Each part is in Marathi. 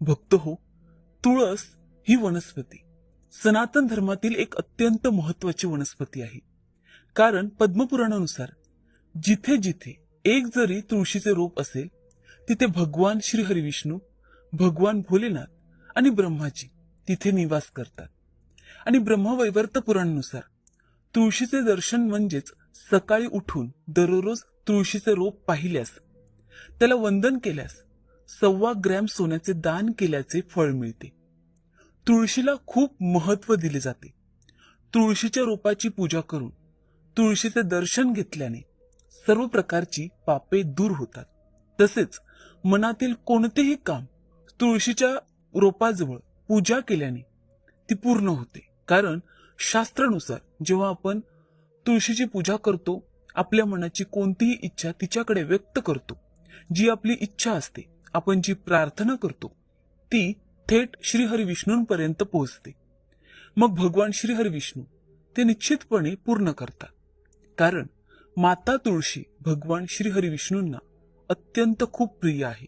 भक्त हो, तुळस ही वनस्पती सनातन धर्मातील एक अत्यंत महत्वाची वनस्पती आहे. कारण पद्मपुराणानुसार जिथे जिथे एक जरी तुळशीचे रोप असेल तिथे भगवान श्री हरिविष्णू, भगवान भोलेनाथ आणि ब्रह्माजी तिथे निवास करतात. आणि ब्रह्मवैवर्त पुराणानुसार तुळशीचे दर्शन म्हणजेच सकाळी उठून दररोज तुळशीचे रोप पाहिल्यास, त्याला वंदन केल्यास 1.25 ग्रॅम सोन्याचे दान केल्याचे फळ मिळते. तुळशीला खूप महत्व दिले जाते. तुळशीच्या रोपाची पूजा करून तुळशीचे दर्शन घेतल्याने सर्व प्रकारची पापे दूर होतात. तसेच मनातील कोणतेही काम तुळशीच्या रोपाजवळ पूजा केल्याने ती पूर्ण होते. कारण शास्त्रानुसार जेव्हा आपण तुळशीची पूजा करतो, आपल्या मनाची कोणतीही इच्छा तिच्याकडे व्यक्त करतो, जी आपली इच्छा असते, आपण जी प्रार्थना करतो ती थेट श्री हरिविष्णूंपर्यंत पोहोचते. मग भगवान श्री हरिविष्णू ते निश्चितपणे पूर्ण करतात. कारण माता तुळशी भगवान श्री हरिविष्णूंना अत्यंत खूप प्रिय आहे.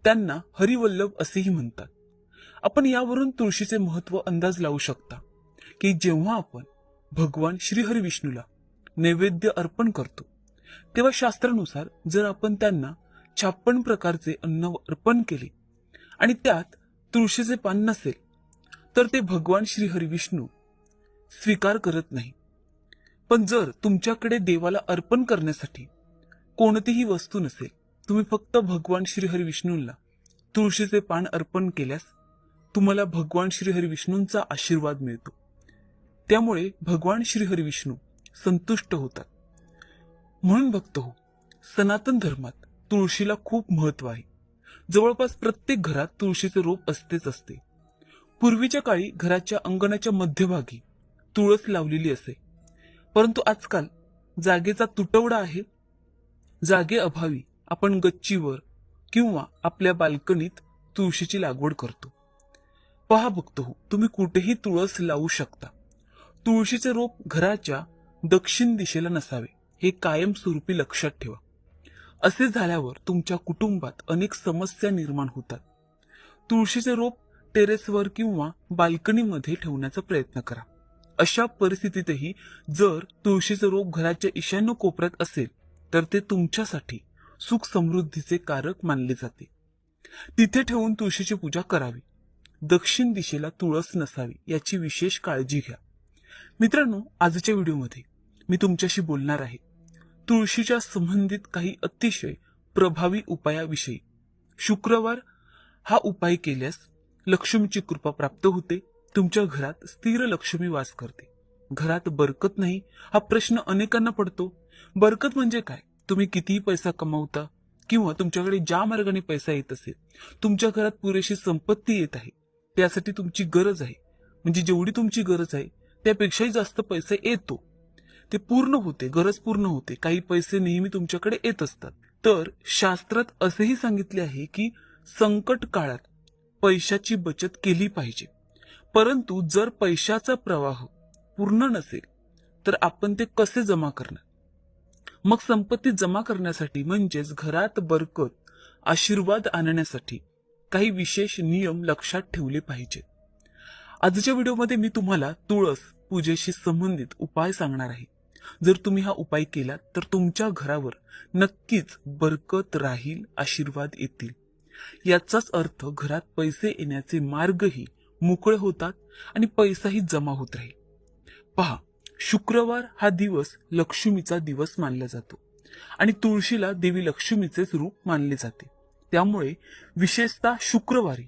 त्यांना हरिवल्लभ असेही म्हणतात. आपण यावरून तुळशीचे महत्व अंदाज लावू शकता की जेव्हा आपण भगवान श्री हरिविष्णूला नैवेद्य अर्पण करतो तेव्हा शास्त्रानुसार जर आपण त्यांना 56 प्रकारचे अन्न अर्पण केले आणि त्यात तुळशीचे पान नसेल तर ते भगवान श्री हरिविष्णू स्वीकार करत नाही. पण जर तुमच्याकडे देवाला अर्पण करण्यासाठी कोणतीही वस्तू नसेल, तुम्ही फक्त भगवान श्री हरिविष्णूंना तुळशीचे पान अर्पण केल्यास तुम्हाला भगवान श्री हरिविष्णूंचा आशीर्वाद मिळतो. त्यामुळे भगवान श्री हरिविष्णू संतुष्ट होतात. म्हणून भक्त हो, सनातन धर्मात तुळशीला खूप महत्व आहे. जवळपास प्रत्येक घरात तुळशीचे रोप असतेच असते. पूर्वीच्या काळी घराच्या अंगणाच्या मध्यभागी तुळस लावलेली असे. परंतु आजकाल जागेचा तुटवडा आहे. जागे अभावी आपण गच्चीवर किंवा आपल्या बाल्कनीत तुळशीची लागवड करतो. पहा भक्त हो, तुम्ही कुठेही तुळस लावू शकता. तुळशीचे रोप घराच्या दक्षिण दिशेला नसावे, हे कायमस्वरूपी लक्षात ठेवा. असे झाल्यावर तुमच्या कुटुंबात अनेक समस्या निर्माण होतात. तुळशीचे रोप टेरेसवर किंवा बाल्कनीमध्ये ठेवण्याचा प्रयत्न करा. अशा परिस्थितीतही जर तुळशीचे रोप घराच्या ईशान्य कोपऱ्यात असेल तर ते तुमच्यासाठी सुख समृद्धीचे कारक मानले जाते. तिथे ठेवून तुळशीची पूजा करावी. दक्षिण दिशेला तुळस नसावी याची विशेष काळजी घ्या. मित्रांनो, आजच्या व्हिडिओमध्ये मी तुमच्याशी बोलणार आहे तुळशीच्या संबंधित काही अतिशय प्रभावी उपायाविषयी. शुक्रवार हा उपाय केल्यास लक्ष्मीची कृपा प्राप्त होते. तुमच्या घरात स्थिर लक्ष्मी वास करते. घरात बरकत नाही हा प्रश्न अनेकांना पडतो. बरकत म्हणजे काय? तुम्ही कितीही पैसा कमावता किंवा तुमच्याकडे ज्या मार्गाने पैसा येत असेल, तुमच्या घरात पुरेशी संपत्ती येत आहे, त्यासाठी तुमची गरज आहे, म्हणजे जेवढी तुमची गरज आहे त्यापेक्षाही जास्त पैसा येतो, ते पूर्ण होते, गरज पूर्ण होते. काही पैसे नेहमी तुमच्याकडे येत असतात. तर शास्त्रात असेही सांगितले आहे की संकट काळात पैशाची बचत केली पाहिजे. परंतु जर पैशाचा प्रवाह पूर्ण नसेल तर आपण ते कसे जमा करणार? मग संपत्ती जमा करण्यासाठी म्हणजेच घरात बरकत, आशीर्वाद आणण्यासाठी काही विशेष नियम लक्षात ठेवले पाहिजेत. आजच्या व्हिडिओमध्ये मी तुम्हाला तुळस पूजेशी संबंधित उपाय सांगणार आहे. जर तुम्ही हा उपाय केला तर तुमच्या घरावर नक्कीच बरकत राहील, आशीर्वाद येतील. याचाच अर्थ घरात पैसे येण्याचे मार्गही मोकळे होतात आणि पैसाही जमा होत राहील. पहा, शुक्रवार हा दिवस लक्ष्मीचा दिवस मानला जातो आणि तुळशीला देवी लक्ष्मीचेच रूप मानले जाते. त्यामुळे विशेषतः शुक्रवारी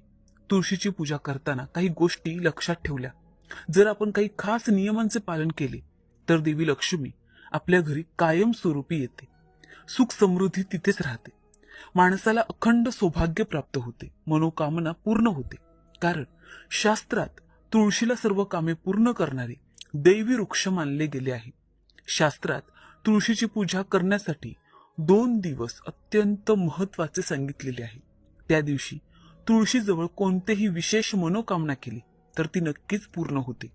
तुळशीची पूजा करताना काही गोष्टी लक्षात ठेवल्या, जर आपण काही खास नियमांचे पालन केले तर देवी लक्ष्मी आपल्या घरी कायमस्वरूपी येते. सुख समृद्धी तिथेच राहते. माणसाला अखंड सौभाग्य प्राप्त होते, मनोकामना पूर्ण होते. कारण शास्त्रात तुळशीला सर्व कामे पूर्ण करणारे दैवी वृक्ष मानले गेले आहे. शास्त्रात तुळशीची पूजा करण्यासाठी 2 दिवस अत्यंत महत्वाचे सांगितलेले आहे. त्या दिवशी तुळशीजवळ कोणतेही विशेष मनोकामना केली तर ती नक्कीच पूर्ण होते.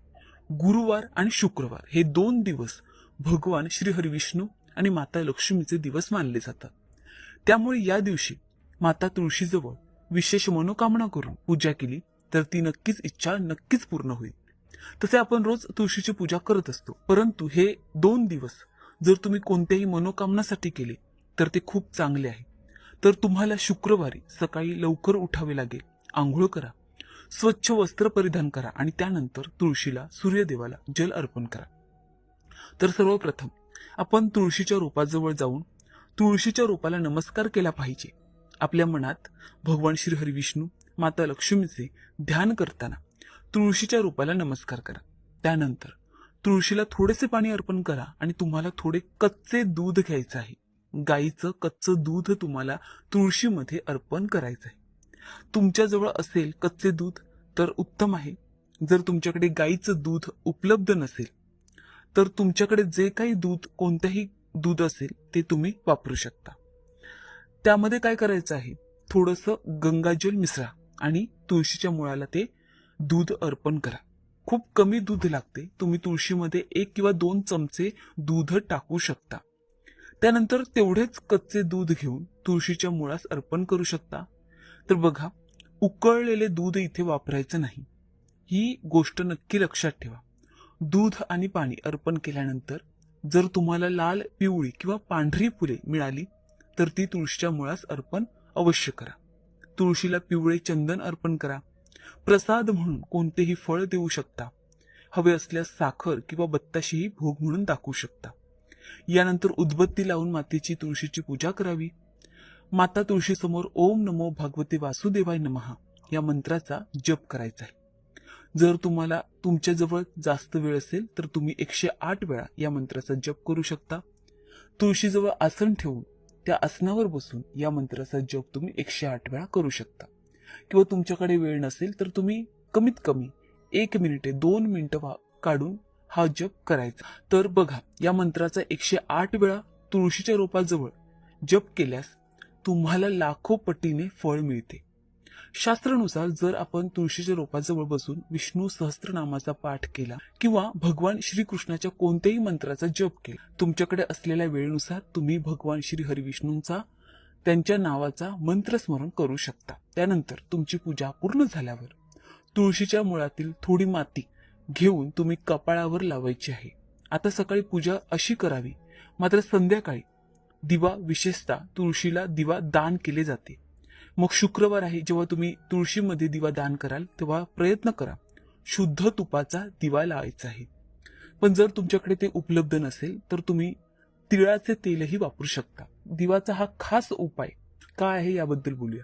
गुरुवार आणि शुक्रवार हे 2 दिवस भगवान श्री हरिविष्णू आणि माता लक्ष्मीचे दिवस मानले जातात. त्यामुळे या दिवशी माता तुळशीजवळ विशेष मनोकामना करून पूजा केली तर ती इच्छा नक्कीच पूर्ण होईल. तसे आपण रोज तुळशीची पूजा करत असतो, परंतु हे 2 दिवस जर तुम्ही कोणत्याही मनोकामनासाठी केले तर ते खूप चांगले आहे. तर तुम्हाला शुक्रवारी सकाळी लवकर उठावे लागेल. आंघोळ करा, स्वच्छ वस्त्र परिधान करा आणि त्यानंतर तुळशीला, सूर्यदेवाला जल अर्पण करा. तर सर्वप्रथम आपण तुळशीच्या रोपाजवळ जाऊन तुळशीच्या रोपाला नमस्कार केला पाहिजे. आपल्या मनात भगवान श्री हरिविष्णू, माता लक्ष्मीचे ध्यान करताना तुळशीच्या रोपाला नमस्कार करा. त्यानंतर तुळशीला थोडेसे पाणी अर्पण करा आणि तुम्हाला थोडे कच्चे दूध घ्यायचं आहे. गाईचं कच्चं दूध तुम्हाला तुळशीमध्ये अर्पण करायचं आहे. तुमच्याजवळ असेल कच्चे दूध तर उत्तम आहे. जर तुमच्याकडे गाईचं दूध उपलब्ध नसेल तर तुमच्याकडे जे काही दूध, कोणतेही दूध असेल ते तुम्ही वापरू शकता. त्यामध्ये काय करायचं आहे, थोडंसं गंगाजल मिसळा आणि तुळशीच्या मुळाला ते दूध अर्पण करा. खूप कमी दूध लागते. तुम्ही तुळशीमध्ये 1 किंवा 2 चमचे दूध टाकू शकता. त्यानंतर तेवढेच कच्चे दूध घेऊन तुळशीच्या मुळास अर्पण करू शकता. तर बघा, उकळलेले दूध इथे वापरायचं नाही, ही गोष्ट नक्की लक्षात ठेवा. दूध आणि पाणी अर्पण केल्यानंतर जर तुम्हाला लाल, पिवळी किंवा पांढरी फुले मिळाली तर ती तुळशीच्या मुळास अर्पण अवश्य करा. तुळशीला पिवळे चंदन अर्पण करा. प्रसाद म्हणून कोणतेही फळ देऊ शकता. हवे असल्यास साखर किंवा बत्ताशीही भोग म्हणून दाखवू शकता. यानंतर उदबत्ती लावून मातेची तुळशीची पूजा करावी. माता तुळशी समोर ओम नमो भगवते वासुदेवाय नमः या मंत्राचा जप करायचा आहे. जर तुम्हाला तुमच्याजवळ जास्त वेळ असेल तर तुम्ही 108 वेळा या मंत्राचा जप करू शकता. तुळशीजवळ आसन ठेवून त्या आसनावर बसून या मंत्राचा जप तुम्ही 108 वेळा करू शकता. किंवा तुमच्याकडे वेळ नसेल तर तुम्ही कमीत कमी 1 मिनिट 2 मिनिटं काढून हा जप करायचा. तर बघा, या मंत्राचा 108 वेळा तुळशीच्या रोपाजवळ जप केल्यास तुम्हाला लाखो पटीने फळ मिळते. शास्त्रानुसार जर आपण तुळशीच्या रोपाजवळ बसून विष्णू सहस्त्रनामाचा पाठ केला किंवा भगवान श्रीकृष्णाच्या कोणत्याही मंत्राचा जप केला, तुमच्याकडे असलेल्या वेळेनुसार तुम्ही भगवान श्री हरिविष्णूंचा, त्यांच्या नावाचा मंत्रस्मरण करू शकता. त्यानंतर तुमची पूजा पूर्ण झाल्यावर तुळशीच्या मुळातील थोडी माती घेऊन तुम्ही कपाळावर लावायची आहे. आता सकाळी पूजा अशी करावी, मात्र संध्याकाळी दिवा, विशेषतः तुळशीला दिवा दान केले जाते. मग शुक्रवार आहे, जेव्हा तुम्ही तुळशीमध्ये दिवा दान कराल तेव्हा प्रयत्न करा शुद्ध तुपाचा दिवा लावायचा आहे. पण जर तुमच्याकडे ते उपलब्ध नसेल तर तुम्ही तिळाचे तेलही वापरू शकता. दिवाचा हा खास उपाय काय आहे याबद्दल बोलूया.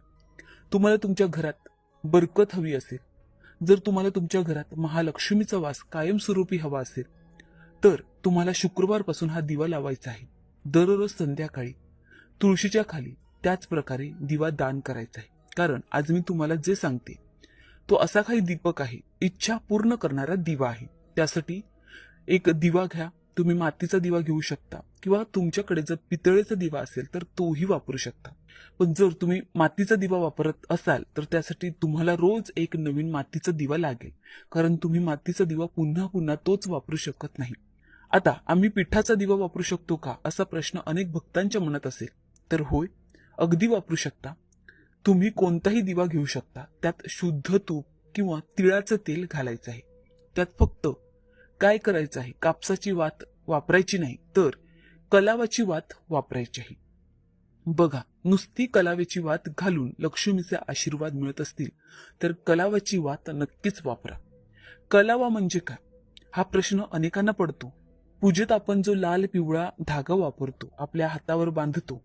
तुम्हाला तुमच्या घरात बरकत हवी असेल, जर तुम्हाला तुमच्या घरात महालक्ष्मीचा वास कायमस्वरूपी हवा असेल तर तुम्हाला शुक्रवारपासून हा दिवा लावायचा आहे. दररोज संध्याकाळी तुळशीच्या खाली त्याच प्रकारे दिवा दान करायचा आहे. कारण आज मी तुम्हाला जे सांगते तो असा काही दीपक आहे, इच्छा पूर्ण करणारा दिवा आहे. त्यासाठी एक दिवा घ्या. तुम्ही मातीचा दिवा घेऊ शकता किंवा तुमच्याकडे जर पितळेचा दिवा असेल तर तोही वापरू शकता. पण जर तुम्ही मातीचा दिवा वापरत असाल तर त्यासाठी तुम्हाला रोज एक नवीन मातीचा दिवा लागेल, कारण तुम्ही मातीचा दिवा पुन्हा पुन्हा तोच वापरू शकत नाही. आता आम्ही पिठाचा दिवा वापरू शकतो का, असा प्रश्न अनेक भक्तांच्या मनात असेल तर होय, अगदी वापरू शकता. तुम्ही कोणताही दिवा घेऊ शकता. त्यात शुद्ध तूप किंवा तिळाचं तेल घालायचं आहे. त्यात फक्त काय करायचं आहे, कापसाची वात वापरायची नाही तर कलावाची वात वापरायची आहे. बघा, नुसती कलावाची वात घालून लक्ष्मीचे आशीर्वाद मिळत असतील तर कलावाची वात नक्कीच वापरा. कलावा म्हणजे काय, हा प्रश्न अनेकांना पडतो. पूजेत आपण जो लाल पिवळा धागा वापरतो, आपल्या हातावर बांधतो,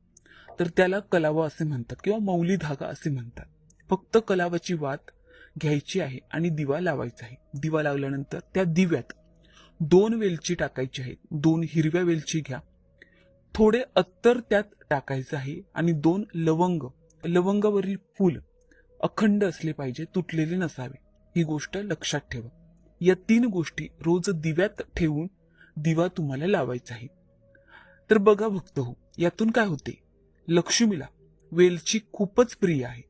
तर त्याला कलावा असे म्हणतात किंवा मौली धागा असे म्हणतात. फक्त कलावाची वात घ्यायची आहे आणि दिवा लावायचा आहे. दिवा लावल्यानंतर त्या दिव्यात 2 वेलची टाकायची आहे. 2 हिरव्या वेलची घ्या. थोडे अत्तर त्यात टाकायचं आहे आणि 2 लवंग. लवंगावरील फूल अखंड असले पाहिजे, तुटलेले नसावे. ही गोष्ट लक्षात ठेवा. या 3 गोष्टी रोज दिव्यात ठेवून दिवा तुम्हाला लावायचा आहे. तर बघा भक्त हो, यातून काय होते, लक्ष्मीला वेलची खूपच प्रिय आहे.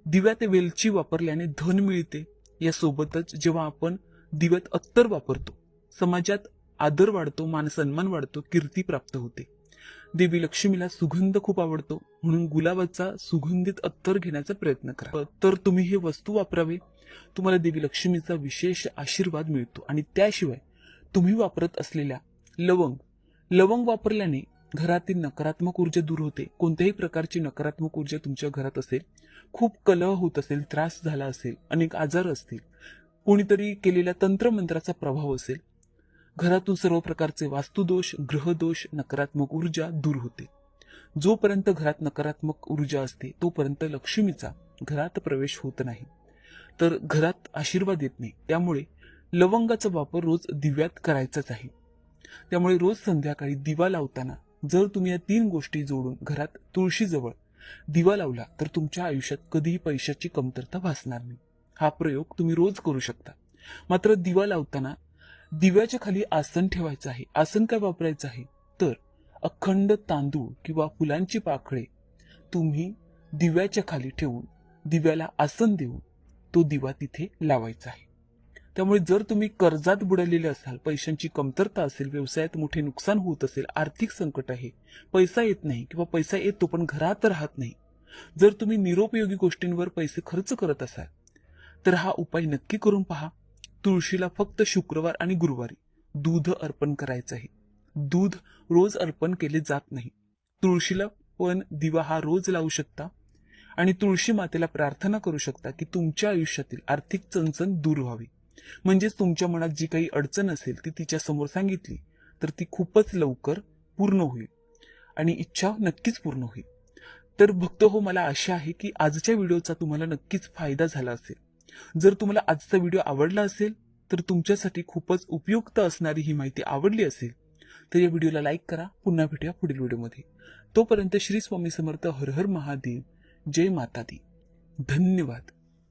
दिव्यात वेलची वापरल्याने धन मिळते. यासोबतच जेव्हा आपण दिव्यात अत्तर वापरतो, समाजात आदर वाढतो, मानसन्मान वाढतो, कीर्ती प्राप्त होते. देवी लक्ष्मीला सुगंध खूप आवडतो, म्हणून गुलाबाचा सुगंधित अत्तर घेण्याचा प्रयत्न करा. तर तुम्ही हे वस्तू वापरावे. तुम्हाला देवी लक्ष्मीचा विशेष आशीर्वाद मिळतो. आणि त्याशिवाय तुम्ही वापरत असलेल्या लवंग वापरल्याने घरातील नकारात्मक ऊर्जा दूर होते. कोणत्याही प्रकारची नकारात्मक ऊर्जा तुमच्या घरात असेल, खूप कलह होत असेल, त्रास झाला असेल, अनेक आजार असतील, कोणीतरी केलेल्या तंत्रमंत्राचा प्रभाव असेल, घरातून सर्व प्रकारचे वास्तुदोष, ग्रहदोष, नकारात्मक ऊर्जा दूर होते. जोपर्यंत घरात नकारात्मक ऊर्जा असते तोपर्यंत लक्ष्मीचा घरात प्रवेश होत नाही, तर घरात आशीर्वाद येत नाही. त्यामुळे लवंगाचा वापर रोज दिव्यात करायचाच आहे. त्यामुळे रोज संध्याकाळी दिवा लावताना जर तुम्ही या 3 गोष्टी जोडून घरात तुळशीजवळ दिवा लावला तर तुमच्या आयुष्यात कधीही पैशाची कमतरता भासणार नाही. हा प्रयोग तुम्ही रोज करू शकता. मात्र दिवा लावताना दिव्याच्या खाली आसन ठेवायचं आहे. आसन काय वापरायचं आहे तर अखंड तांदूळ किंवा फुलांची पाकळे तुम्ही दिव्याच्या खाली ठेवून दिव्याला आसन देऊन तो दिवा तिथे लावायचा आहे. त्यामुळे जर तुम्ही कर्जात बुडालेले असाल, पैशांची कमतरता असेल, व्यवसायात मोठे नुकसान होत असेल, आर्थिक संकट आहे, पैसा येत नाही किंवा पैसा येतो पण घरात राहत नाही, जर तुम्ही निरुपयोगी गोष्टींवर पैसे खर्च करत असाल तर हा उपाय नक्की करून पहा. तुळशीला फक्त शुक्रवार आणि गुरुवारी दूध अर्पण करायचं आहे. दूध रोज अर्पण केले जात नाही. तुळशीला पण दिवा हा रोज लावू शकता आणि तुळशी मातेला प्रार्थना करू शकता की तुमच्या आयुष्यातील आर्थिक चणचण दूर व्हावी. म्हणजेच तुमच्या मनात जी काही अडचण असेल ती तिच्या समोर सांगितली तर ती खूपच लवकर पूर्ण होईल आणि इच्छा नक्कीच पूर्ण होईल. तर भक्त हो, मला आशा आहे की आजच्या व्हिडिओचा तुम्हाला नक्कीच फायदा झाला असेल. जर तुम्हाला आजचा व्हिडिओ आवडला असेल तर तुमच्यासाठी खूपच उपयुक्त असणारी ही माहिती आवडली असेल तर या व्हिडिओला लाईक करा. पुन्हा भेटूया पुढील व्हिडिओमध्ये. तोपर्यंत श्री स्वामी समर्थ. हर हर महादेव. जय माता दी. धन्यवाद.